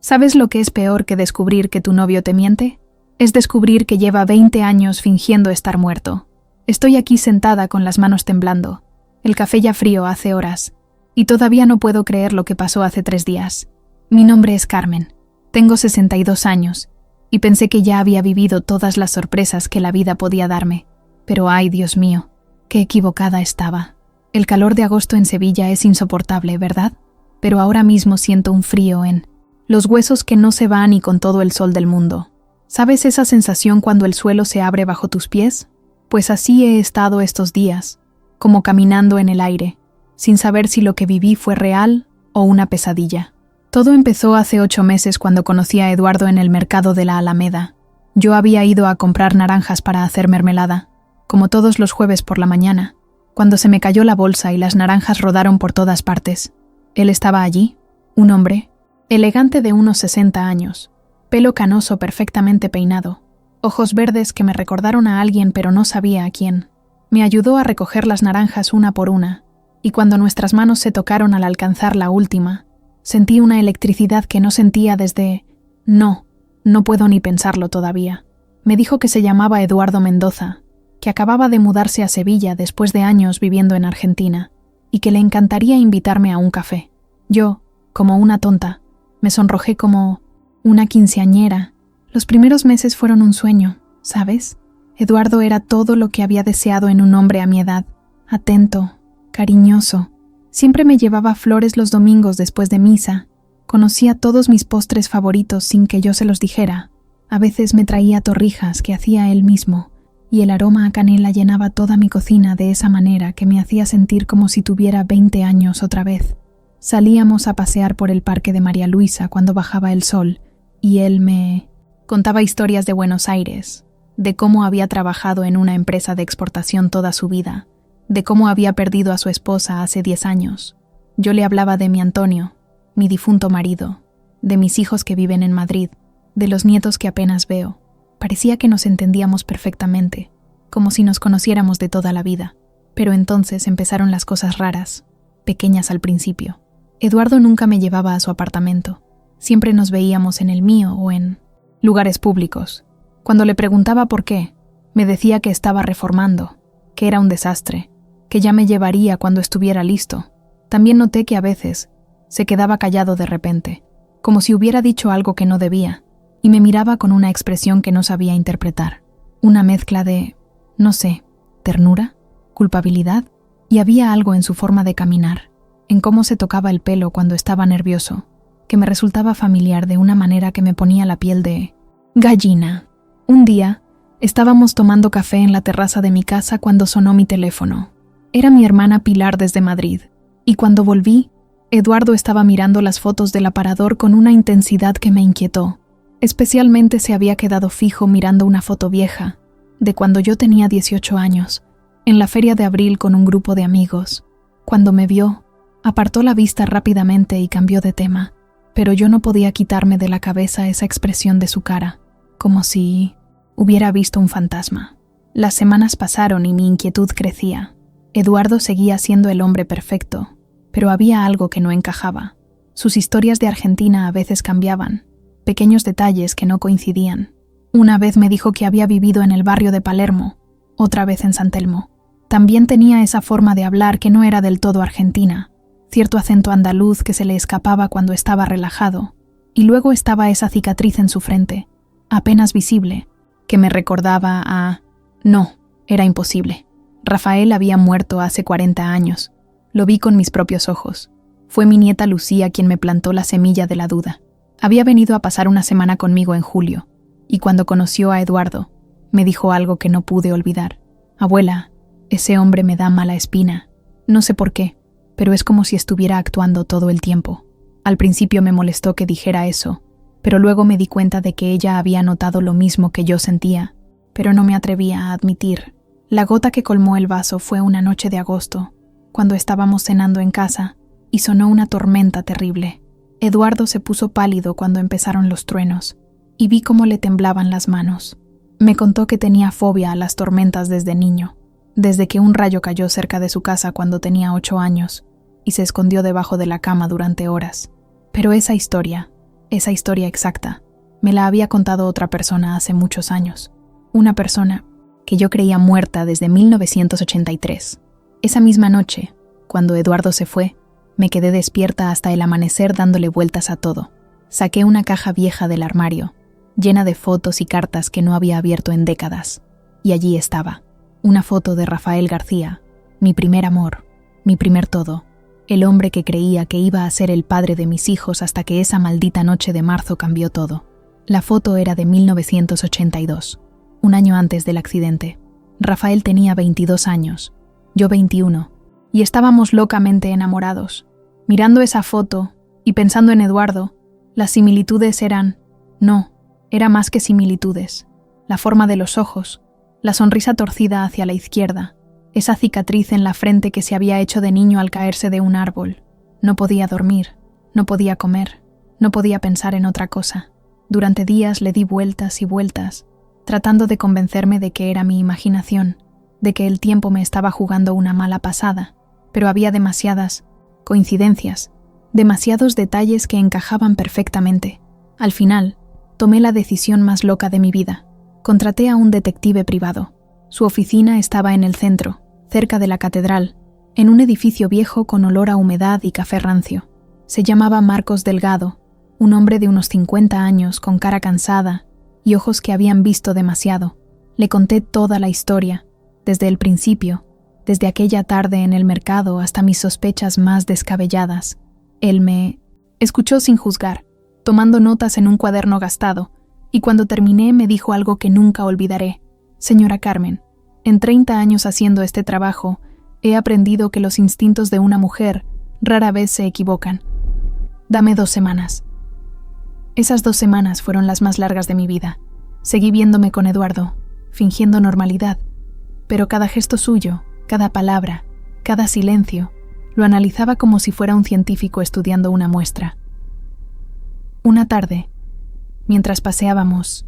¿Sabes lo que es peor que descubrir que tu novio te miente? Es descubrir que lleva 20 años fingiendo estar muerto. Estoy aquí sentada con las manos temblando, el café ya frío hace horas, y todavía no puedo creer lo que pasó hace 3 días. Mi nombre es Carmen, tengo 62 años, y pensé que ya había vivido todas las sorpresas que la vida podía darme. Pero ay, Dios mío, qué equivocada estaba. El calor de agosto en Sevilla es insoportable, ¿verdad? Pero ahora mismo siento un frío en los huesos que no se va ni con todo el sol del mundo. ¿Sabes esa sensación cuando el suelo se abre bajo tus pies? Pues así he estado estos días, como caminando en el aire, sin saber si lo que viví fue real o una pesadilla. Todo empezó hace 8 meses cuando conocí a Eduardo en el mercado de la Alameda. Yo había ido a comprar naranjas para hacer mermelada, como todos los jueves por la mañana, cuando se me cayó la bolsa y las naranjas rodaron por todas partes. Él estaba allí, un hombre, elegante de unos 60 años, pelo canoso perfectamente peinado, ojos verdes que me recordaron a alguien pero no sabía a quién. Me ayudó a recoger las naranjas una por una, y cuando nuestras manos se tocaron al alcanzar la última, sentí una electricidad que no sentía desde... No puedo ni pensarlo todavía. Me dijo que se llamaba Eduardo Mendoza, que acababa de mudarse a Sevilla después de años viviendo en Argentina, y que le encantaría invitarme a un café. Yo, como una tonta, me sonrojé como una quinceañera. Los primeros meses fueron un sueño, ¿sabes? Eduardo era todo lo que había deseado en un hombre a mi edad, atento, cariñoso. Siempre me llevaba flores los domingos después de misa. Conocía todos mis postres favoritos sin que yo se los dijera. A veces me traía torrijas que hacía él mismo, y el aroma a canela llenaba toda mi cocina de esa manera que me hacía sentir como si tuviera 20 años otra vez. Salíamos a pasear por el parque de María Luisa cuando bajaba el sol, y él me contaba historias de Buenos Aires, de cómo había trabajado en una empresa de exportación toda su vida, de cómo había perdido a su esposa hace 10 años. Yo le hablaba de mi Antonio, mi difunto marido, de mis hijos que viven en Madrid, de los nietos que apenas veo. Parecía que nos entendíamos perfectamente, como si nos conociéramos de toda la vida. Pero entonces empezaron las cosas raras, pequeñas al principio. Eduardo nunca me llevaba a su apartamento. Siempre nos veíamos en el mío o en lugares públicos. Cuando le preguntaba por qué, me decía que estaba reformando, que era un desastre, que ya me llevaría cuando estuviera listo. También noté que a veces se quedaba callado de repente, como si hubiera dicho algo que no debía, y me miraba con una expresión que no sabía interpretar. Una mezcla de, no sé, ternura, culpabilidad, y había algo en su forma de caminar, en cómo se tocaba el pelo cuando estaba nervioso, que me resultaba familiar de una manera que me ponía la piel de gallina. Un día, estábamos tomando café en la terraza de mi casa cuando sonó mi teléfono. Era mi hermana Pilar desde Madrid, y cuando volví, Eduardo estaba mirando las fotos del aparador con una intensidad que me inquietó. Especialmente se había quedado fijo mirando una foto vieja, de cuando yo tenía 18 años, en la feria de abril con un grupo de amigos. Cuando me vio, apartó la vista rápidamente y cambió de tema, pero yo no podía quitarme de la cabeza esa expresión de su cara, como si hubiera visto un fantasma. Las semanas pasaron y mi inquietud crecía. Eduardo seguía siendo el hombre perfecto, pero había algo que no encajaba. Sus historias de Argentina a veces cambiaban, pequeños detalles que no coincidían. Una vez me dijo que había vivido en el barrio de Palermo, otra vez en San Telmo. También tenía esa forma de hablar que no era del todo argentina, cierto acento andaluz que se le escapaba cuando estaba relajado, y luego estaba esa cicatriz en su frente, apenas visible, que me recordaba a... No, era imposible. Rafael había muerto hace 40 años. Lo vi con mis propios ojos. Fue mi nieta Lucía quien me plantó la semilla de la duda. Había venido a pasar una semana conmigo en julio, y cuando conoció a Eduardo, me dijo algo que no pude olvidar. Abuela, ese hombre me da mala espina. No sé por qué, pero es como si estuviera actuando todo el tiempo. Al principio me molestó que dijera eso, pero luego me di cuenta de que ella había notado lo mismo que yo sentía, pero no me atrevía a admitir. La gota que colmó el vaso fue una noche de agosto, cuando estábamos cenando en casa, y sonó una tormenta terrible. Eduardo se puso pálido cuando empezaron los truenos, y vi cómo le temblaban las manos. Me contó que tenía fobia a las tormentas desde niño, desde que un rayo cayó cerca de su casa cuando tenía 8 años, y se escondió debajo de la cama durante horas. Pero esa historia Esa historia exacta me la había contado otra persona hace muchos años. Una persona que yo creía muerta desde 1983. Esa misma noche, cuando Eduardo se fue, me quedé despierta hasta el amanecer dándole vueltas a todo. Saqué una caja vieja del armario, llena de fotos y cartas que no había abierto en décadas. Y allí estaba, una foto de Rafael García, mi primer amor, mi primer todo, el hombre que creía que iba a ser el padre de mis hijos hasta que esa maldita noche de marzo cambió todo. La foto era de 1982, un año antes del accidente. Rafael tenía 22 años, yo 21, y estábamos locamente enamorados. Mirando esa foto y pensando en Eduardo, las similitudes eran más que similitudes. La forma de los ojos, la sonrisa torcida hacia la izquierda, esa cicatriz en la frente que se había hecho de niño al caerse de un árbol. No podía dormir, no podía comer, no podía pensar en otra cosa. Durante días le di vueltas y vueltas, tratando de convencerme de que era mi imaginación, de que el tiempo me estaba jugando una mala pasada, pero había demasiadas coincidencias, demasiados detalles que encajaban perfectamente. Al final, tomé la decisión más loca de mi vida. Contraté a un detective privado. Su oficina estaba en el centro, cerca de la catedral, en un edificio viejo con olor a humedad y café rancio. Se llamaba Marcos Delgado, un hombre de unos 50 años con cara cansada y ojos que habían visto demasiado. Le conté toda la historia, desde el principio, desde aquella tarde en el mercado hasta mis sospechas más descabelladas. Él me escuchó sin juzgar, tomando notas en un cuaderno gastado, y cuando terminé me dijo algo que nunca olvidaré. Señora Carmen, en 30 años haciendo este trabajo, he aprendido que los instintos de una mujer rara vez se equivocan. Dame 2 semanas. Esas 2 semanas fueron las más largas de mi vida. Seguí viéndome con Eduardo, fingiendo normalidad, pero cada gesto suyo, cada palabra, cada silencio, lo analizaba como si fuera un científico estudiando una muestra. Una tarde, mientras paseábamos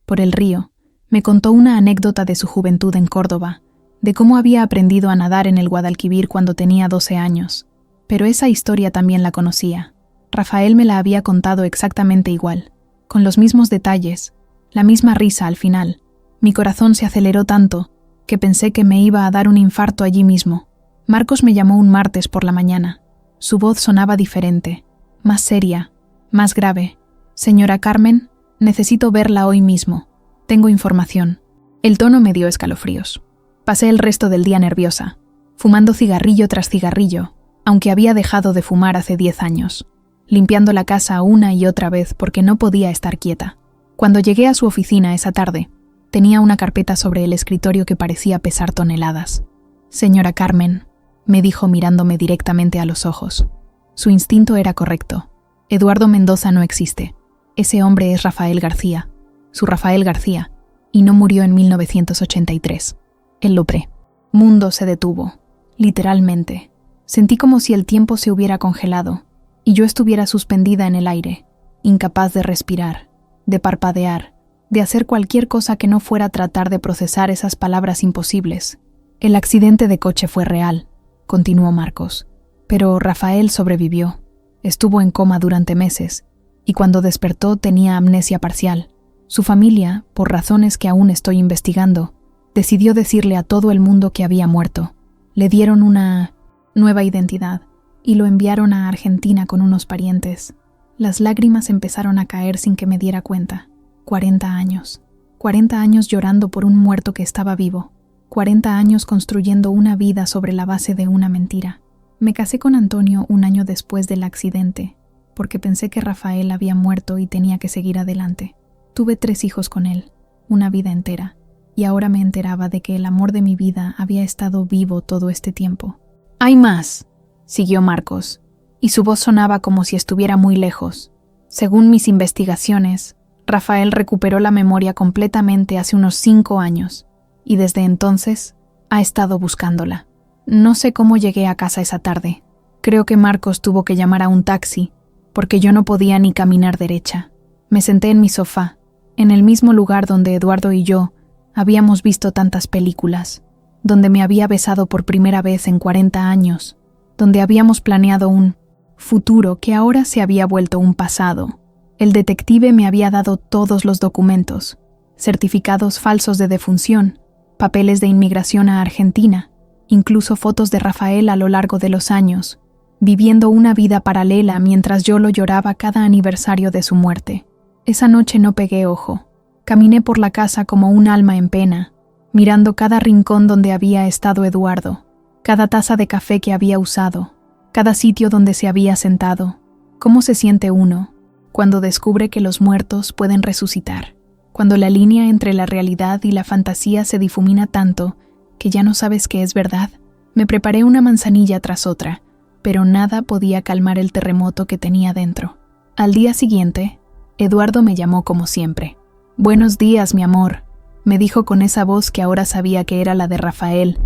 por el río, me contó una anécdota de su juventud en Córdoba, de cómo había aprendido a nadar en el Guadalquivir cuando tenía 12 años. Pero esa historia también la conocía. Rafael me la había contado exactamente igual, con los mismos detalles, la misma risa al final. Mi corazón se aceleró tanto que pensé que me iba a dar un infarto allí mismo. Marcos me llamó un martes por la mañana. Su voz sonaba diferente, más seria, más grave. Señora Carmen, necesito verla hoy mismo. Tengo información. El tono me dio escalofríos. Pasé el resto del día nerviosa, fumando cigarrillo tras cigarrillo, aunque había dejado de fumar hace 10 años, limpiando la casa una y otra vez porque no podía estar quieta. Cuando llegué a su oficina esa tarde, tenía una carpeta sobre el escritorio que parecía pesar toneladas. Señora Carmen, me dijo mirándome directamente a los ojos. Su instinto era correcto. Eduardo Mendoza no existe. Ese hombre es Rafael García, su Rafael García, y no murió en 1983. El Lopré. Mundo se detuvo, literalmente. Sentí como si el tiempo se hubiera congelado y yo estuviera suspendida en el aire, incapaz de respirar, de parpadear, de hacer cualquier cosa que no fuera tratar de procesar esas palabras imposibles. El accidente de coche fue real, continuó Marcos, pero Rafael sobrevivió. Estuvo en coma durante meses y cuando despertó tenía amnesia parcial. Su familia, por razones que aún estoy investigando, decidió decirle a todo el mundo que había muerto. Le dieron una nueva identidad y lo enviaron a Argentina con unos parientes. Las lágrimas empezaron a caer sin que me diera cuenta. 40 años. 40 años llorando por un muerto que estaba vivo. 40 años construyendo una vida sobre la base de una mentira. Me casé con Antonio un año después del accidente, porque pensé que Rafael había muerto y tenía que seguir adelante. Tuve 3 hijos con él, una vida entera, y ahora me enteraba de que el amor de mi vida había estado vivo todo este tiempo. «Hay más», siguió Marcos, y su voz sonaba como si estuviera muy lejos. Según mis investigaciones, Rafael recuperó la memoria completamente hace unos 5 años, y desde entonces ha estado buscándola. No sé cómo llegué a casa esa tarde. Creo que Marcos tuvo que llamar a un taxi, porque yo no podía ni caminar derecha. Me senté en mi sofá, en el mismo lugar donde Eduardo y yo habíamos visto tantas películas, donde me había besado por primera vez en 40 años, donde habíamos planeado un futuro que ahora se había vuelto un pasado, El detective me había dado todos los documentos, certificados falsos de defunción, papeles de inmigración a Argentina, incluso fotos de Rafael a lo largo de los años, viviendo una vida paralela mientras yo lo lloraba cada aniversario de su muerte. Esa noche no pegué ojo. Caminé por la casa como un alma en pena, mirando cada rincón donde había estado Eduardo, cada taza de café que había usado, cada sitio donde se había sentado. ¿Cómo se siente uno cuando descubre que los muertos pueden resucitar? Cuando la línea entre la realidad y la fantasía se difumina tanto que ya no sabes qué es verdad. Me preparé una manzanilla tras otra, pero nada podía calmar el terremoto que tenía dentro. Al día siguiente, Eduardo me llamó como siempre. «Buenos días, mi amor», me dijo con esa voz que ahora sabía que era la de Rafael,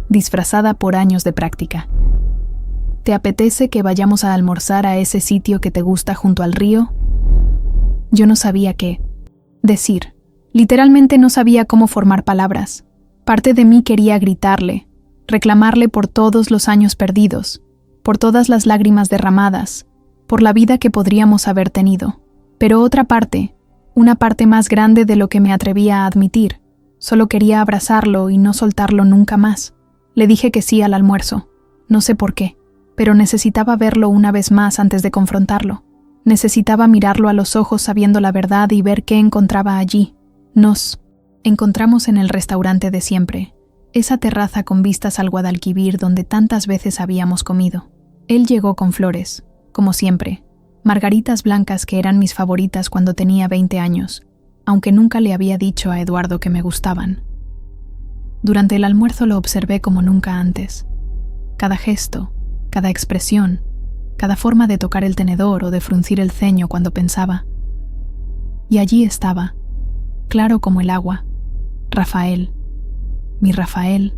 disfrazada por años de práctica. «¿Te apetece que vayamos a almorzar a ese sitio que te gusta junto al río?» Yo no sabía qué decir. Literalmente no sabía cómo formar palabras. Parte de mí quería gritarle, reclamarle por todos los años perdidos, por todas las lágrimas derramadas, por la vida que podríamos haber tenido. Pero otra parte, una parte más grande de lo que me atrevía a admitir, solo quería abrazarlo y no soltarlo nunca más. Le dije que sí al almuerzo. No sé por qué, pero necesitaba verlo una vez más antes de confrontarlo. Necesitaba mirarlo a los ojos sabiendo la verdad y ver qué encontraba allí. Nos encontramos en el restaurante de siempre, esa terraza con vistas al Guadalquivir donde tantas veces habíamos comido. Él llegó con flores, como siempre, margaritas blancas que eran mis favoritas cuando tenía 20 años, aunque nunca le había dicho a Eduardo que me gustaban. Durante el almuerzo lo observé como nunca antes. Cada gesto, cada expresión, cada forma de tocar el tenedor o de fruncir el ceño cuando pensaba. Y allí estaba, claro como el agua, Rafael, mi Rafael,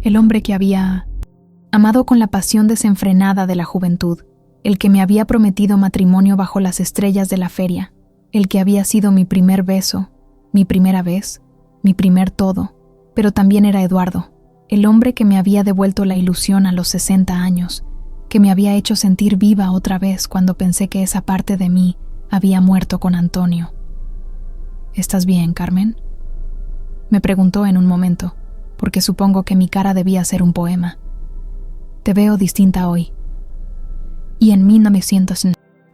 el hombre que había amado con la pasión desenfrenada de la juventud, el que me había prometido matrimonio bajo las estrellas de la feria, el que había sido mi primer beso, mi primera vez, mi primer todo, pero también era Eduardo, el hombre que me había devuelto la ilusión a los 60 años, que me había hecho sentir viva otra vez cuando pensé que esa parte de mí había muerto con Antonio. «¿Estás bien, Carmen?», me preguntó en un momento, porque supongo que mi cara debía ser un poema. «Te veo distinta hoy. Y en mí no me siento sin...».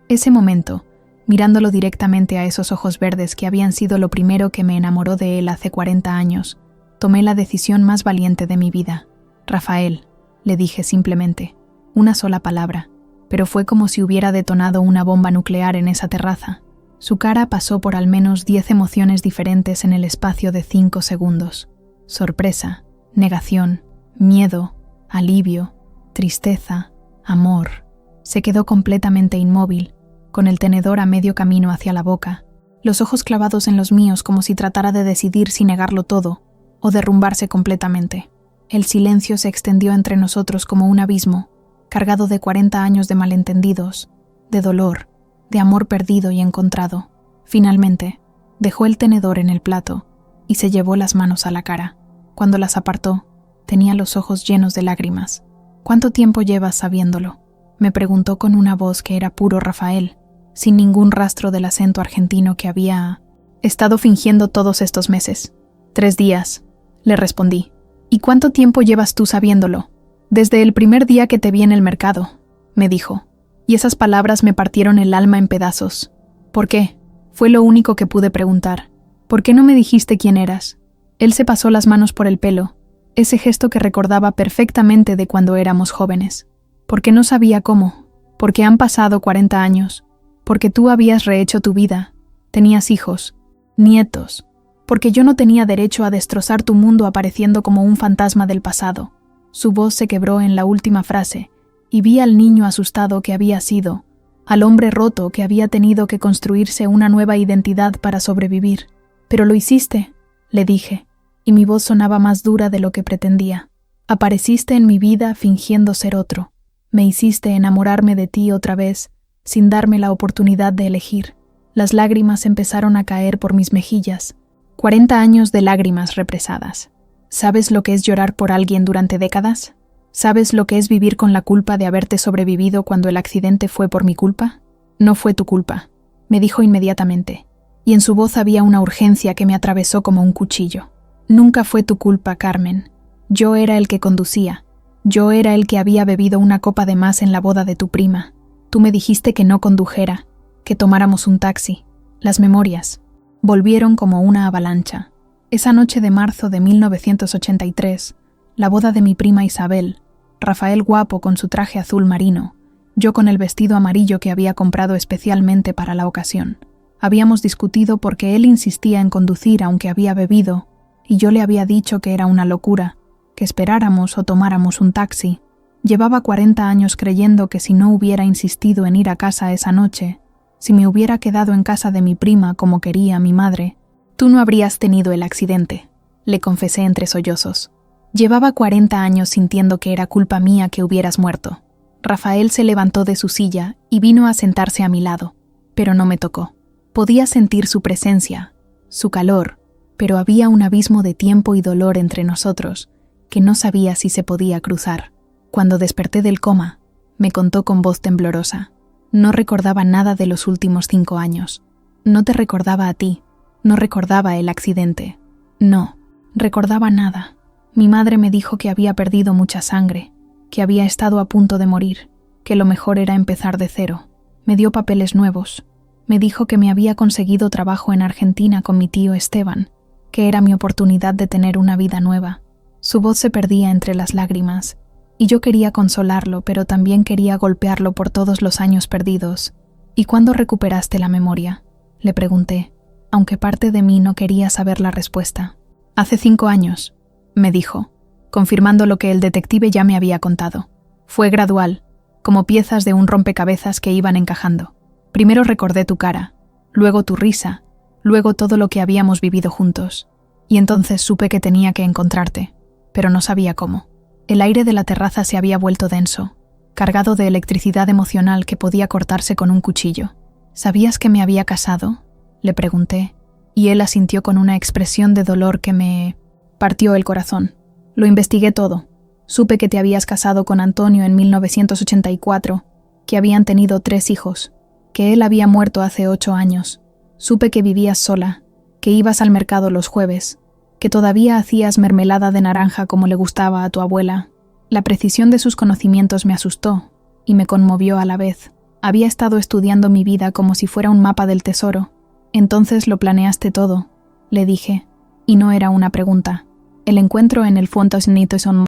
Ese momento, mirándolo directamente a esos ojos verdes que habían sido lo primero que me enamoró de él hace 40 años, tomé la decisión más valiente de mi vida. «Rafael», le dije simplemente, una sola palabra, pero fue como si hubiera detonado una bomba nuclear en esa terraza. Su cara pasó por al menos 10 emociones diferentes en el espacio de 5 segundos. Sorpresa, negación, miedo, alivio, tristeza, amor. Se quedó completamente inmóvil, con el tenedor a medio camino hacia la boca, los ojos clavados en los míos como si tratara de decidir si negarlo todo o derrumbarse completamente. El silencio se extendió entre nosotros como un abismo, cargado de 40 años de malentendidos, de dolor, de amor perdido y encontrado. Finalmente, dejó el tenedor en el plato y se llevó las manos a la cara. Cuando las apartó, tenía los ojos llenos de lágrimas. «¿Cuánto tiempo llevas sabiéndolo?», me preguntó con una voz que era puro Rafael, sin ningún rastro del acento argentino que había estado fingiendo todos estos meses. «3 días», le respondí. «¿Y cuánto tiempo llevas tú sabiéndolo?». «Desde el primer día que te vi en el mercado», me dijo, y esas palabras me partieron el alma en pedazos. «¿Por qué?», fue lo único que pude preguntar. «¿Por qué no me dijiste quién eras?». Él se pasó las manos por el pelo, ese gesto que recordaba perfectamente de cuando éramos jóvenes. «Porque no sabía cómo, porque han pasado 40 años, porque tú habías rehecho tu vida, tenías hijos, nietos, porque yo no tenía derecho a destrozar tu mundo apareciendo como un fantasma del pasado». Su voz se quebró en la última frase, y vi al niño asustado que había sido, al hombre roto que había tenido que construirse una nueva identidad para sobrevivir. «Pero lo hiciste», le dije, y mi voz sonaba más dura de lo que pretendía. «Apareciste en mi vida fingiendo ser otro. Me hiciste enamorarme de ti otra vez, sin darme la oportunidad de elegir». Las lágrimas empezaron a caer por mis mejillas. 40 años de lágrimas represadas. ¿Sabes lo que es llorar por alguien durante décadas? ¿Sabes lo que es vivir con la culpa de haberte sobrevivido cuando el accidente fue por mi culpa? No fue tu culpa. me dijo inmediatamente, y en su voz había una urgencia que me atravesó como un cuchillo. Nunca fue tu culpa, Carmen. Yo era el que conducía. Yo era el que había bebido una copa de más en la boda de tu prima. Tú me dijiste que no condujera, que tomáramos un taxi. Las memorias volvieron como una avalancha. Esa noche de marzo de 1983, la boda de mi prima Isabel, Rafael guapo con su traje azul marino, yo con el vestido amarillo que había comprado especialmente para la ocasión. Habíamos discutido porque él insistía en conducir aunque había bebido, y yo le había dicho que era una locura, que esperáramos o tomáramos un taxi. Llevaba 40 años creyendo que si no hubiera insistido en ir a casa esa noche, si me hubiera quedado en casa de mi prima como quería mi madre, tú no habrías tenido el accidente, le confesé entre sollozos. Llevaba 40 años sintiendo que era culpa mía que hubieras muerto. Rafael se levantó de su silla y vino a sentarse a mi lado, pero no me tocó. Podía sentir su presencia, su calor, pero había un abismo de tiempo y dolor entre nosotros que no sabía si se podía cruzar. Cuando desperté del coma, me contó con voz temblorosa. No recordaba nada de los últimos 5 años. No te recordaba a ti. No recordaba el accidente. No, recordaba nada. Mi madre me dijo que había perdido mucha sangre, que había estado a punto de morir, que lo mejor era empezar de cero. Me dio papeles nuevos. Me dijo que me había conseguido trabajo en Argentina con mi tío Esteban, que era mi oportunidad de tener una vida nueva. Su voz se perdía entre las lágrimas, y yo quería consolarlo, pero también quería golpearlo por todos los años perdidos. ¿Y cuándo recuperaste la memoria?, le pregunté, aunque parte de mí no quería saber la respuesta. Hace 5 años, me dijo, confirmando lo que el detective ya me había contado. Fue gradual, como piezas de un rompecabezas que iban encajando. Primero recordé tu cara, luego tu risa, luego todo lo que habíamos vivido juntos. Y entonces supe que tenía que encontrarte, pero no sabía cómo. El aire de la terraza se había vuelto denso, cargado de electricidad emocional que podía cortarse con un cuchillo. ¿Sabías que me había casado?, le pregunté, y él asintió con una expresión de dolor que me partió el corazón. Lo investigué todo. Supe que te habías casado con Antonio en 1984, que habían tenido 3 hijos, que él había muerto hace 8 años. Supe que vivías sola, que ibas al mercado los jueves, que todavía hacías mermelada de naranja como le gustaba a tu abuela. La precisión de sus conocimientos me asustó y me conmovió a la vez. Había estado estudiando mi vida como si fuera un mapa del tesoro. Entonces lo planeaste todo, le dije, y no era una pregunta. El encuentro en el Fontainebleau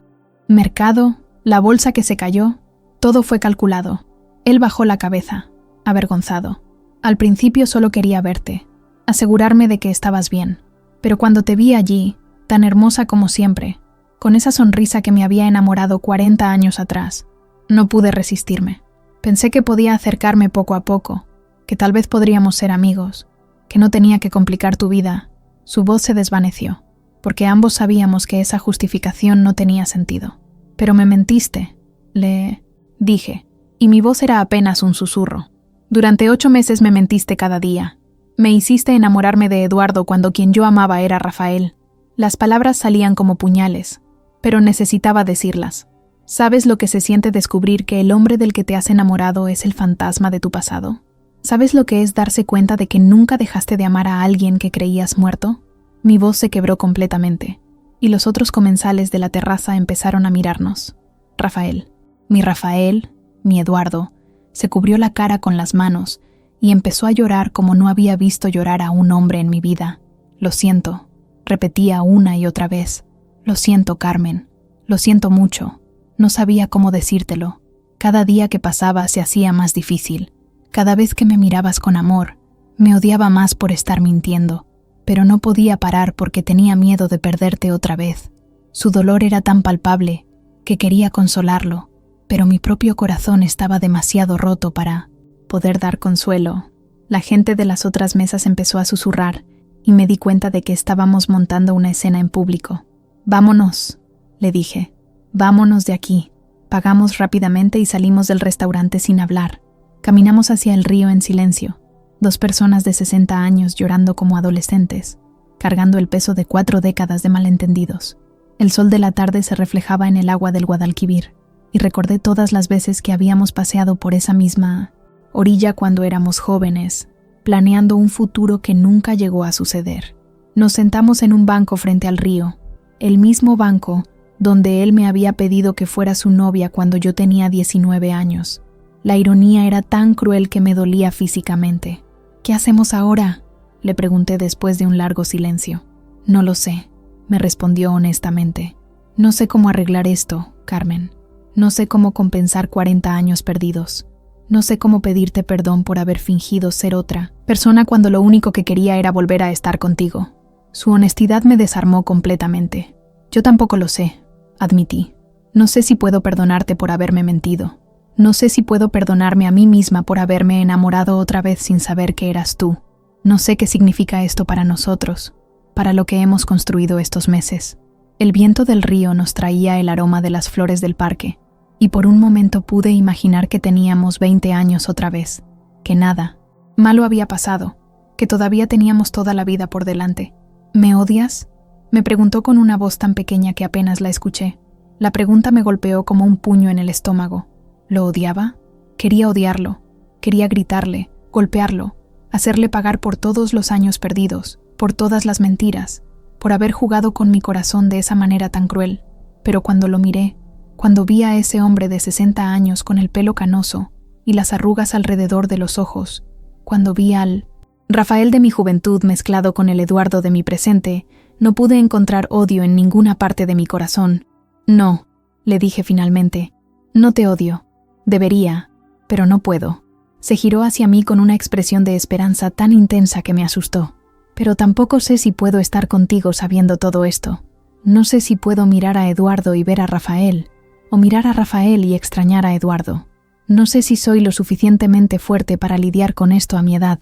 mercado, la bolsa que se cayó, todo fue calculado. Él bajó la cabeza, avergonzado. Al principio solo quería verte, asegurarme de que estabas bien. Pero cuando te vi allí, tan hermosa como siempre, con esa sonrisa que me había enamorado 40 años atrás, no pude resistirme. Pensé que podía acercarme poco a poco, que tal vez podríamos ser amigos, que no tenía que complicar tu vida. Su voz se desvaneció, porque ambos sabíamos que esa justificación no tenía sentido. Pero me mentiste, le dije, y mi voz era apenas un susurro. Durante 8 meses me mentiste cada día. Me hiciste enamorarme de Eduardo cuando quien yo amaba era Rafael. Las palabras salían como puñales, pero necesitaba decirlas. ¿Sabes lo que se siente descubrir que el hombre del que te has enamorado es el fantasma de tu pasado? ¿Sabes lo que es darse cuenta de que nunca dejaste de amar a alguien que creías muerto? Mi voz se quebró completamente, y los otros comensales de la terraza empezaron a mirarnos. Rafael, mi Eduardo, se cubrió la cara con las manos y empezó a llorar como no había visto llorar a un hombre en mi vida. Lo siento, repetía una y otra vez. Lo siento, Carmen. Lo siento mucho. No sabía cómo decírtelo. Cada día que pasaba se hacía más difícil. Cada vez que me mirabas con amor, me odiaba más por estar mintiendo, pero no podía parar porque tenía miedo de perderte otra vez. Su dolor era tan palpable que quería consolarlo, pero mi propio corazón estaba demasiado roto para poder dar consuelo. La gente de las otras mesas empezó a susurrar y me di cuenta de que estábamos montando una escena en público. «Vámonos», le dije. «Vámonos de aquí». Pagamos rápidamente y salimos del restaurante sin hablar. Caminamos hacia el río en silencio. 2 personas de 60 años llorando como adolescentes, cargando el peso de 4 décadas de malentendidos. El sol de la tarde se reflejaba en el agua del Guadalquivir, y recordé todas las veces que habíamos paseado por esa misma orilla cuando éramos jóvenes, planeando un futuro que nunca llegó a suceder. Nos sentamos en un banco frente al río, el mismo banco donde él me había pedido que fuera su novia cuando yo tenía 19 años. La ironía era tan cruel que me dolía físicamente. ¿Qué hacemos ahora?, le pregunté después de un largo silencio. No lo sé, me respondió honestamente. No sé cómo arreglar esto, Carmen. No sé cómo compensar 40 años perdidos. No sé cómo pedirte perdón por haber fingido ser otra persona cuando lo único que quería era volver a estar contigo. Su honestidad me desarmó completamente. Yo tampoco lo sé, admití. No sé si puedo perdonarte por haberme mentido. No sé si puedo perdonarme a mí misma por haberme enamorado otra vez sin saber que eras tú. No sé qué significa esto para nosotros, para lo que hemos construido estos meses. El viento del río nos traía el aroma de las flores del parque, y por un momento pude imaginar que teníamos 20 años otra vez, que nada malo había pasado, que todavía teníamos toda la vida por delante. ¿Me odias?, me preguntó con una voz tan pequeña que apenas la escuché. La pregunta me golpeó como un puño en el estómago. ¿Lo odiaba? Quería odiarlo, quería gritarle, golpearlo, hacerle pagar por todos los años perdidos, por todas las mentiras, por haber jugado con mi corazón de esa manera tan cruel. Pero cuando lo miré, cuando vi a ese hombre de 60 años con el pelo canoso y las arrugas alrededor de los ojos, cuando vi al Rafael de mi juventud mezclado con el Eduardo de mi presente, no pude encontrar odio en ninguna parte de mi corazón. No, le dije finalmente, no te odio. Debería, pero no puedo. Se giró hacia mí con una expresión de esperanza tan intensa que me asustó. Pero tampoco sé si puedo estar contigo sabiendo todo esto. No sé si puedo mirar a Eduardo y ver a Rafael, o mirar a Rafael y extrañar a Eduardo. No sé si soy lo suficientemente fuerte para lidiar con esto a mi edad.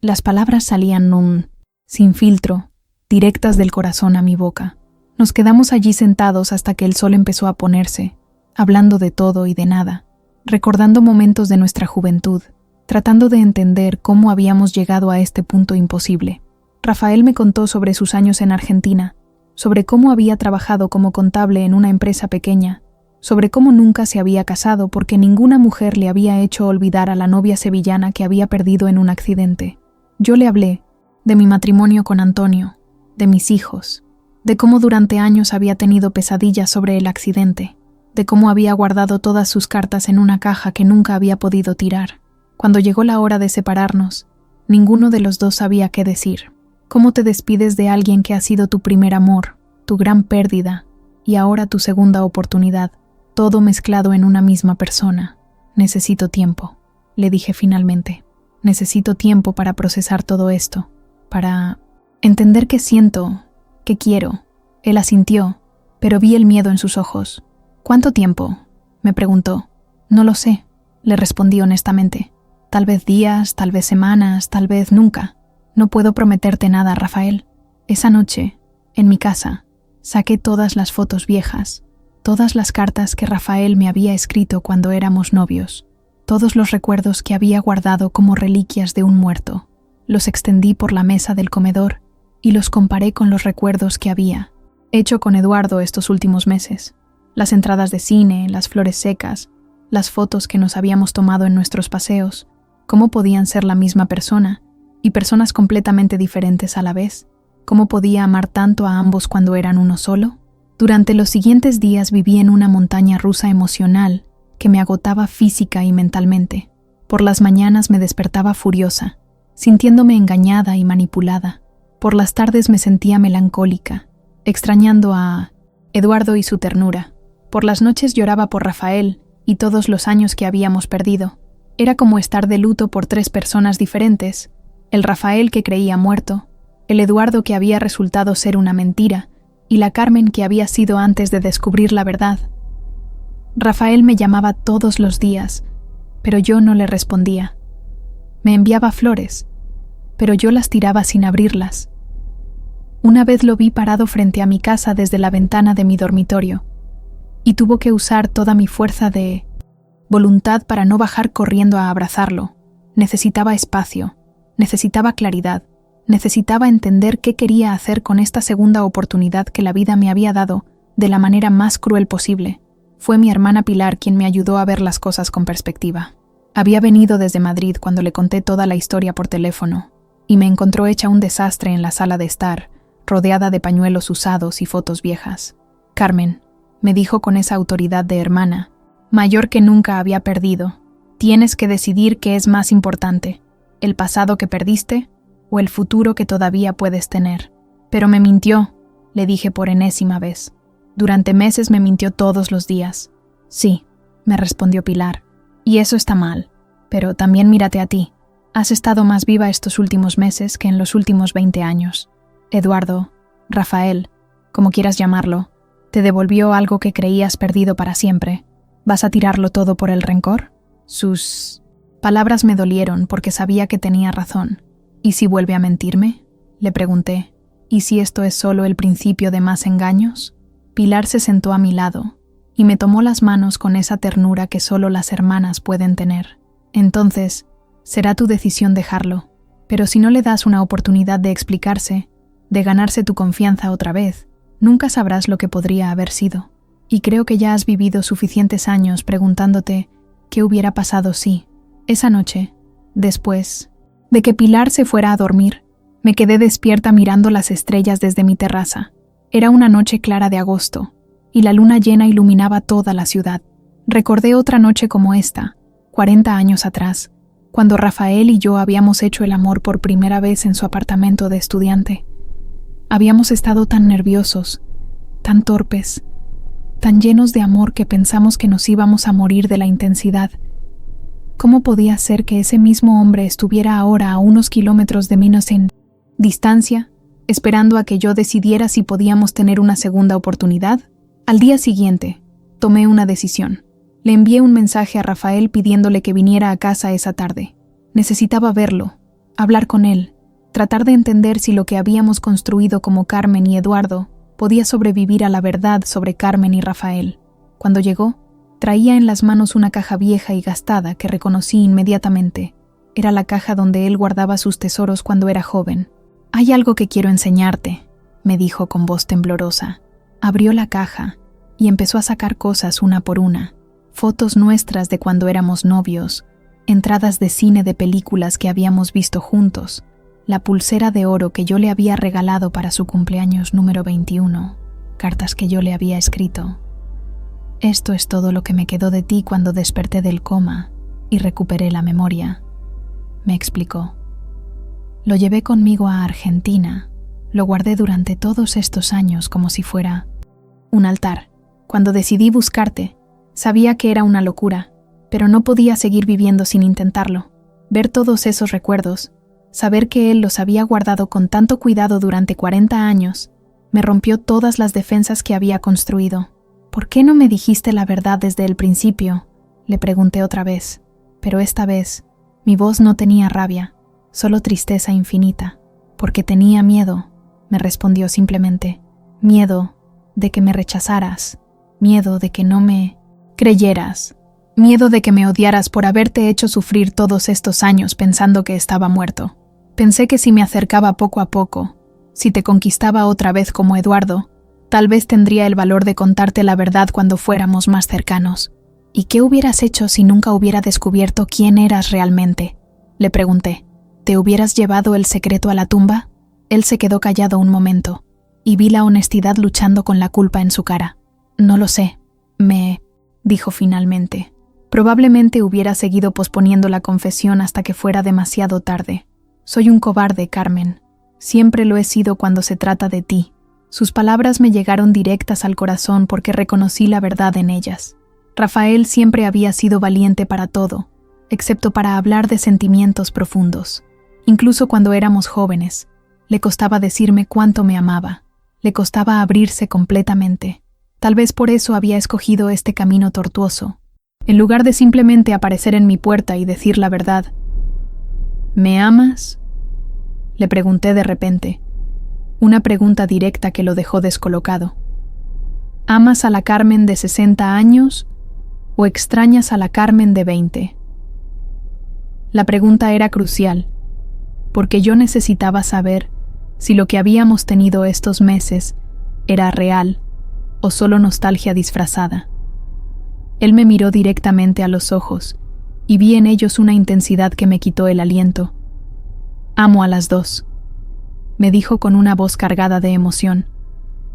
Las palabras salían sin filtro, directas del corazón a mi boca. Nos quedamos allí sentados hasta que el sol empezó a ponerse, hablando de todo y de nada, recordando momentos de nuestra juventud, tratando de entender cómo habíamos llegado a este punto imposible. Rafael me contó sobre sus años en Argentina, sobre cómo había trabajado como contable en una empresa pequeña, sobre cómo nunca se había casado porque ninguna mujer le había hecho olvidar a la novia sevillana que había perdido en un accidente. Yo le hablé de mi matrimonio con Antonio, de mis hijos, de cómo durante años había tenido pesadillas sobre el accidente, de cómo había guardado todas sus cartas en una caja que nunca había podido tirar. Cuando llegó la hora de separarnos, ninguno de los dos sabía qué decir. ¿Cómo te despides de alguien que ha sido tu primer amor, tu gran pérdida, y ahora tu segunda oportunidad, todo mezclado en una misma persona? Necesito tiempo, le dije finalmente. Necesito tiempo para procesar todo esto, para entender qué siento, qué quiero. Él asintió, pero vi el miedo en sus ojos. ¿Cuánto tiempo?, me preguntó. No lo sé, le respondí honestamente. Tal vez días, tal vez semanas, tal vez nunca. No puedo prometerte nada, Rafael. Esa noche, en mi casa, saqué todas las fotos viejas, todas las cartas que Rafael me había escrito cuando éramos novios, todos los recuerdos que había guardado como reliquias de un muerto. Los extendí por la mesa del comedor y los comparé con los recuerdos que había hecho con Eduardo estos últimos meses. Las entradas de cine, las flores secas, las fotos que nos habíamos tomado en nuestros paseos, cómo podían ser la misma persona y personas completamente diferentes a la vez. ¿Cómo podía amar tanto a ambos cuando eran uno solo? Durante los siguientes días viví en una montaña rusa emocional que me agotaba física y mentalmente. Por las mañanas me despertaba furiosa, sintiéndome engañada y manipulada. Por las tardes me sentía melancólica, extrañando a Eduardo y su ternura. Por las noches lloraba por Rafael y todos los años que habíamos perdido. Era como estar de luto por 3 personas diferentes: el Rafael que creía muerto, el Eduardo que había resultado ser una mentira, y la Carmen que había sido antes de descubrir la verdad. Rafael me llamaba todos los días, pero yo no le respondía. Me enviaba flores, pero yo las tiraba sin abrirlas. Una vez lo vi parado frente a mi casa desde la ventana de mi dormitorio, y tuvo que usar toda mi fuerza de voluntad para no bajar corriendo a abrazarlo. Necesitaba espacio, necesitaba claridad, necesitaba entender qué quería hacer con esta segunda oportunidad que la vida me había dado de la manera más cruel posible. Fue mi hermana Pilar quien me ayudó a ver las cosas con perspectiva. Había venido desde Madrid cuando le conté toda la historia por teléfono, y me encontró hecha un desastre en la sala de estar, rodeada de pañuelos usados y fotos viejas. Carmen, me dijo con esa autoridad de hermana, mayor que nunca había perdido, tienes que decidir qué es más importante, el pasado que perdiste o el futuro que todavía puedes tener. Pero me mintió, le dije por enésima vez. Durante meses me mintió todos los días. Sí, me respondió Pilar, y eso está mal, pero también mírate a ti. Has estado más viva estos últimos meses que en los últimos 20 años. Eduardo, Rafael, como quieras llamarlo, te devolvió algo que creías perdido para siempre. ¿Vas a tirarlo todo por el rencor? Sus palabras me dolieron porque sabía que tenía razón. ¿Y si vuelve a mentirme?, le pregunté. ¿Y si esto es solo el principio de más engaños? Pilar se sentó a mi lado y me tomó las manos con esa ternura que solo las hermanas pueden tener. Entonces, será tu decisión dejarlo, pero si no le das una oportunidad de explicarse, de ganarse tu confianza otra vez, nunca sabrás lo que podría haber sido. Y creo que ya has vivido suficientes años preguntándote qué hubiera pasado si. Esa noche, después de que Pilar se fuera a dormir, me quedé despierta mirando las estrellas desde mi terraza. Era una noche clara de agosto, y la luna llena iluminaba toda la ciudad. Recordé otra noche como esta, 40 años atrás, cuando Rafael y yo habíamos hecho el amor por primera vez en su apartamento de estudiante. Habíamos estado tan nerviosos, tan torpes, tan llenos de amor que pensamos que nos íbamos a morir de la intensidad. ¿Cómo podía ser que ese mismo hombre estuviera ahora a unos kilómetros de mí en distancia, esperando a que yo decidiera si podíamos tener una segunda oportunidad? Al día siguiente, tomé una decisión. Le envié un mensaje a Rafael pidiéndole que viniera a casa esa tarde. Necesitaba verlo, hablar con él, tratar de entender si lo que habíamos construido como Carmen y Eduardo podía sobrevivir a la verdad sobre Carmen y Rafael. Cuando llegó, traía en las manos una caja vieja y gastada que reconocí inmediatamente. Era la caja donde él guardaba sus tesoros cuando era joven. «Hay algo que quiero enseñarte», me dijo con voz temblorosa. Abrió la caja y empezó a sacar cosas una por una. Fotos nuestras de cuando éramos novios, entradas de cine de películas que habíamos visto juntos, la pulsera de oro que yo le había regalado para su cumpleaños número 21, cartas que yo le había escrito. «Esto es todo lo que me quedó de ti cuando desperté del coma y recuperé la memoria», me explicó. «Lo llevé conmigo a Argentina, lo guardé durante todos estos años como si fuera un altar. Cuando decidí buscarte, sabía que era una locura, pero no podía seguir viviendo sin intentarlo. Ver todos esos recuerdos, saber que él los había guardado con tanto cuidado durante 40 años, me rompió todas las defensas que había construido. «¿Por qué no me dijiste la verdad desde el principio?», le pregunté otra vez, pero esta vez mi voz no tenía rabia, solo tristeza infinita. «Porque tenía miedo», me respondió simplemente. «Miedo de que me rechazaras, miedo de que no me creyeras, miedo de que me odiaras por haberte hecho sufrir todos estos años pensando que estaba muerto. Pensé que si me acercaba poco a poco, si te conquistaba otra vez como Eduardo, tal vez tendría el valor de contarte la verdad cuando fuéramos más cercanos». «¿Y qué hubieras hecho si nunca hubiera descubierto quién eras realmente?», le pregunté. «¿Te hubieras llevado el secreto a la tumba?». Él se quedó callado un momento, y vi la honestidad luchando con la culpa en su cara. «No lo sé», me dijo finalmente. «Probablemente hubiera seguido posponiendo la confesión hasta que fuera demasiado tarde. Soy un cobarde, Carmen. Siempre lo he sido cuando se trata de ti». Sus palabras me llegaron directas al corazón porque reconocí la verdad en ellas. Rafael siempre había sido valiente para todo, excepto para hablar de sentimientos profundos. Incluso cuando éramos jóvenes, le costaba decirme cuánto me amaba. Le costaba abrirse completamente. Tal vez por eso había escogido este camino tortuoso. En lugar de simplemente aparecer en mi puerta y decir la verdad. «¿Me amas?», le pregunté de repente. Una pregunta directa que lo dejó descolocado. «¿Amas a la Carmen de 60 años o extrañas a la Carmen de 20? La pregunta era crucial, porque yo necesitaba saber si lo que habíamos tenido estos meses era real o solo nostalgia disfrazada. Él me miró directamente a los ojos y vi en ellos una intensidad que me quitó el aliento. «Amo a las dos», me dijo con una voz cargada de emoción.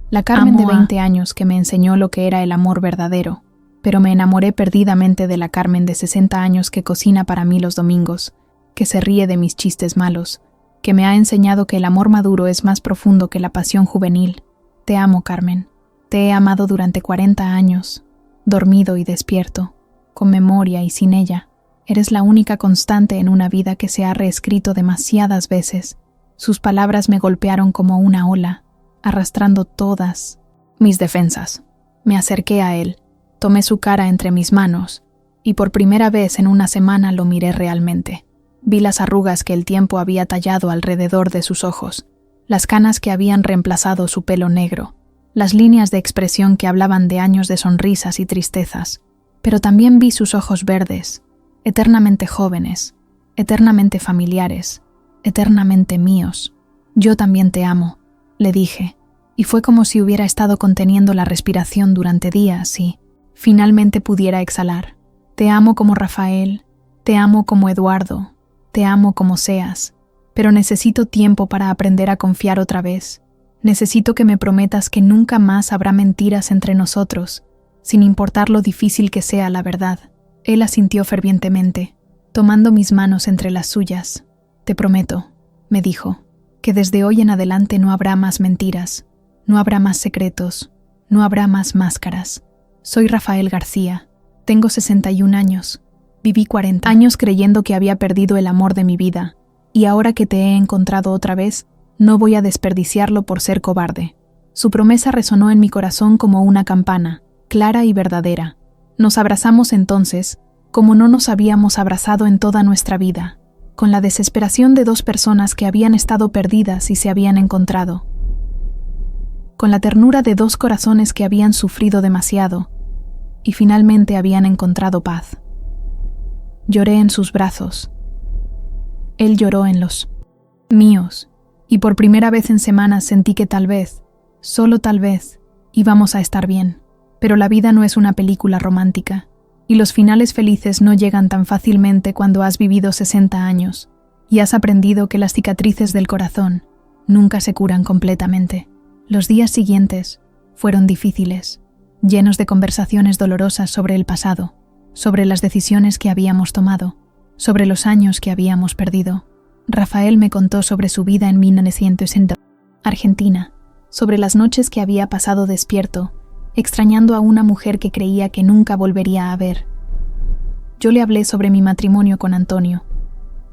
La Carmen de 20 años que me enseñó lo que era el amor verdadero, pero me enamoré perdidamente de la Carmen de 60 años que cocina para mí los domingos, que se ríe de mis chistes malos, que me ha enseñado que el amor maduro es más profundo que la pasión juvenil. Te amo, Carmen. Te he amado durante 40 años, dormido y despierto, con memoria y sin ella. Eres la única constante en una vida que se ha reescrito demasiadas veces. Sus palabras me golpearon como una ola, arrastrando todas mis defensas. Me acerqué a él, tomé su cara entre mis manos, y por primera vez en una semana lo miré realmente. Vi las arrugas que el tiempo había tallado alrededor de sus ojos, las canas que habían reemplazado su pelo negro, las líneas de expresión que hablaban de años de sonrisas y tristezas. Pero también vi sus ojos verdes, eternamente jóvenes, eternamente familiares, eternamente míos. «Yo también te amo», le dije, y fue como si hubiera estado conteniendo la respiración durante días y finalmente pudiera exhalar. «Te amo como Rafael, te amo como Eduardo, te amo como seas, pero necesito tiempo para aprender a confiar otra vez. Necesito que me prometas que nunca más habrá mentiras entre nosotros, sin importar lo difícil que sea la verdad». Él asintió fervientemente, tomando mis manos entre las suyas. «Te prometo», me dijo, «que desde hoy en adelante no habrá más mentiras, no habrá más secretos, no habrá más máscaras. Soy Rafael García, tengo 61 años, viví 40 años creyendo que había perdido el amor de mi vida, y ahora que te he encontrado otra vez, no voy a desperdiciarlo por ser cobarde». Su promesa resonó en mi corazón como una campana, clara y verdadera. Nos abrazamos entonces, como no nos habíamos abrazado en toda nuestra vida, con la desesperación de dos personas que habían estado perdidas y se habían encontrado, con la ternura de dos corazones que habían sufrido demasiado y finalmente habían encontrado paz. Lloré en sus brazos. Él lloró en los míos, y por primera vez en semanas sentí que tal vez, solo tal vez, íbamos a estar bien. Pero la vida no es una película romántica, y los finales felices no llegan tan fácilmente cuando has vivido 60 años y has aprendido que las cicatrices del corazón nunca se curan completamente. Los días siguientes fueron difíciles, llenos de conversaciones dolorosas sobre el pasado, sobre las decisiones que habíamos tomado, sobre los años que habíamos perdido. Rafael me contó sobre su vida en 1960, Argentina, sobre las noches que había pasado despierto, extrañando a una mujer que creía que nunca volvería a ver. Yo le hablé sobre mi matrimonio con Antonio,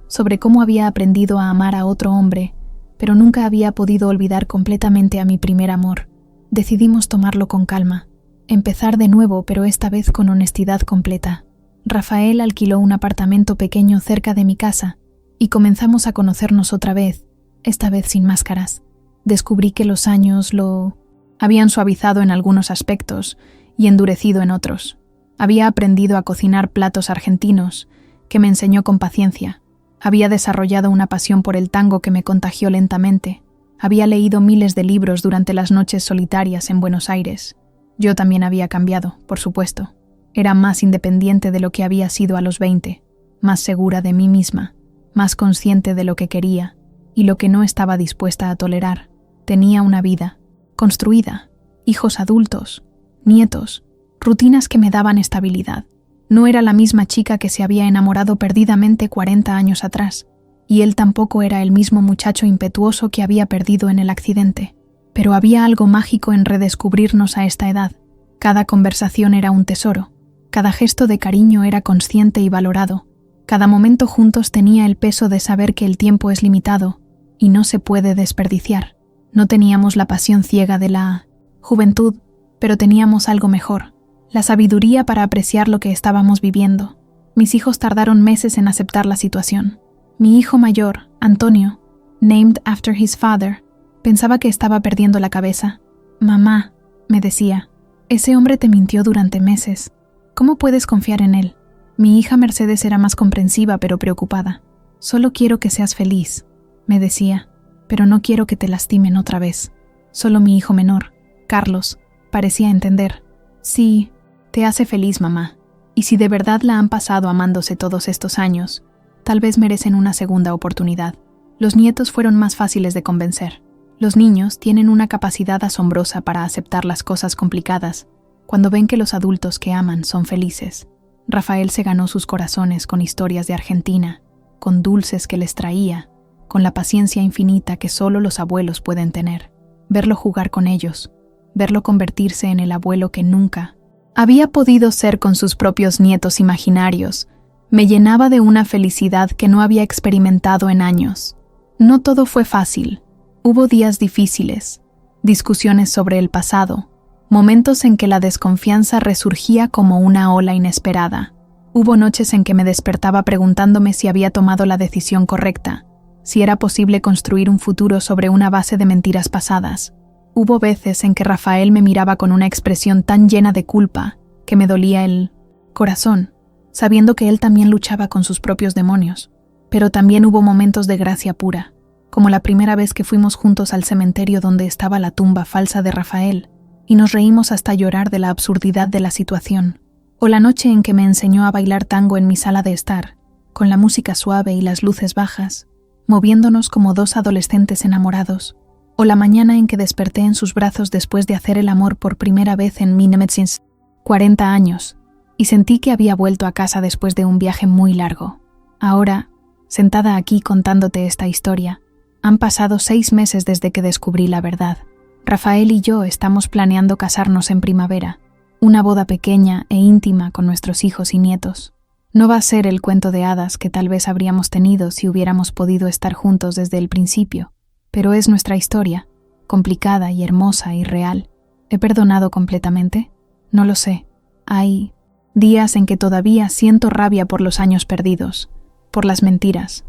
sobre cómo había aprendido a amar a otro hombre, pero nunca había podido olvidar completamente a mi primer amor. Decidimos tomarlo con calma, empezar de nuevo, pero esta vez con honestidad completa. Rafael alquiló un apartamento pequeño cerca de mi casa y comenzamos a conocernos otra vez, esta vez sin máscaras. Descubrí que los años lo habían suavizado en algunos aspectos y endurecido en otros. Había aprendido a cocinar platos argentinos, que me enseñó con paciencia. Había desarrollado una pasión por el tango que me contagió lentamente. Había leído miles de libros durante las noches solitarias en Buenos Aires. Yo también había cambiado, por supuesto. Era más independiente de lo que había sido a los 20, más segura de mí misma, más consciente de lo que quería y lo que no estaba dispuesta a tolerar. Tenía una vida construida, hijos adultos, nietos, rutinas que me daban estabilidad. No era la misma chica que se había enamorado perdidamente 40 años atrás, y él tampoco era el mismo muchacho impetuoso que había perdido en el accidente. Pero había algo mágico en redescubrirnos a esta edad. Cada conversación era un tesoro, cada gesto de cariño era consciente y valorado, cada momento juntos tenía el peso de saber que el tiempo es limitado y no se puede desperdiciar. No teníamos la pasión ciega de la juventud, pero teníamos algo mejor, la sabiduría para apreciar lo que estábamos viviendo. Mis hijos tardaron meses en aceptar la situación. Mi hijo mayor, Antonio, named after his father, pensaba que estaba perdiendo la cabeza. «Mamá», me decía, «ese hombre te mintió durante meses. ¿Cómo puedes confiar en él?» Mi hija Mercedes era más comprensiva pero preocupada. «Solo quiero que seas feliz», me decía, «pero no quiero que te lastimen otra vez». Solo mi hijo menor, Carlos, parecía entender. «Sí, te hace feliz, mamá. Y si de verdad la han pasado amándose todos estos años, tal vez merecen una segunda oportunidad. Los nietos fueron más fáciles de convencer. Los niños tienen una capacidad asombrosa para aceptar las cosas complicadas cuando ven que los adultos que aman son felices. Rafael se ganó sus corazones con historias de Argentina, con dulces que les traía, con la paciencia infinita que solo los abuelos pueden tener. Verlo jugar con ellos, verlo convertirse en el abuelo que nunca había podido ser con sus propios nietos imaginarios, me llenaba de una felicidad que no había experimentado en años. No todo fue fácil. Hubo días difíciles, discusiones sobre el pasado, momentos en que la desconfianza resurgía como una ola inesperada. Hubo noches en que me despertaba preguntándome si había tomado la decisión correcta, si era posible construir un futuro sobre una base de mentiras pasadas. Hubo veces en que Rafael me miraba con una expresión tan llena de culpa que me dolía el corazón, sabiendo que él también luchaba con sus propios demonios. Pero también hubo momentos de gracia pura, como la primera vez que fuimos juntos al cementerio donde estaba la tumba falsa de Rafael, y nos reímos hasta llorar de la absurdidad de la situación. O la noche en que me enseñó a bailar tango en mi sala de estar, con la música suave y las luces bajas, moviéndonos como dos adolescentes enamorados. O la mañana en que desperté en sus brazos después de hacer el amor por primera vez en mis 40 años, y sentí que había vuelto a casa después de un viaje muy largo. Ahora, sentada aquí contándote esta historia, han pasado 6 meses desde que descubrí la verdad. Rafael y yo estamos planeando casarnos en primavera, una boda pequeña e íntima con nuestros hijos y nietos. No va a ser el cuento de hadas que tal vez habríamos tenido si hubiéramos podido estar juntos desde el principio, pero es nuestra historia, complicada y hermosa y real. ¿He perdonado completamente? No lo sé. Hay días en que todavía siento rabia por los años perdidos, por las mentiras,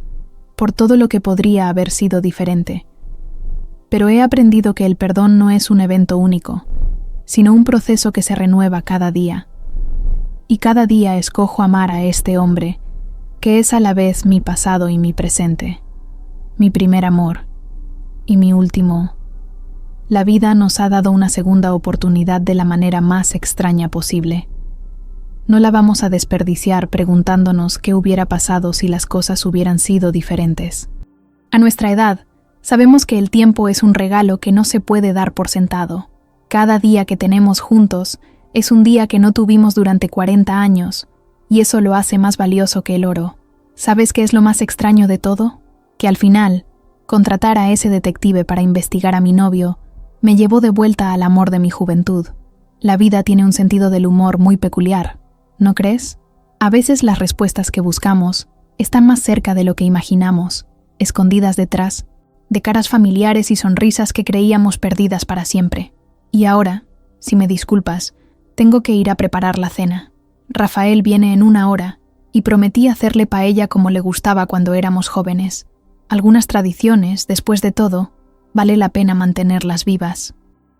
por todo lo que podría haber sido diferente. Pero he aprendido que el perdón no es un evento único, sino un proceso que se renueva cada día. Y cada día escojo amar a este hombre, que es a la vez mi pasado y mi presente, mi primer amor y mi último. La vida nos ha dado una segunda oportunidad de la manera más extraña posible. No la vamos a desperdiciar preguntándonos qué hubiera pasado si las cosas hubieran sido diferentes. A nuestra edad, sabemos que el tiempo es un regalo que no se puede dar por sentado. Cada día que tenemos juntos es un día que no tuvimos durante 40 años, y eso lo hace más valioso que el oro. ¿Sabes qué es lo más extraño de todo? Que al final, contratar a ese detective para investigar a mi novio me llevó de vuelta al amor de mi juventud. La vida tiene un sentido del humor muy peculiar, ¿no crees? A veces las respuestas que buscamos están más cerca de lo que imaginamos, escondidas detrás de caras familiares y sonrisas que creíamos perdidas para siempre. Y ahora, si me disculpas, tengo que ir a preparar la cena. Rafael viene en 1 hora y prometí hacerle paella como le gustaba cuando éramos jóvenes. Algunas tradiciones, después de todo, vale la pena mantenerlas vivas.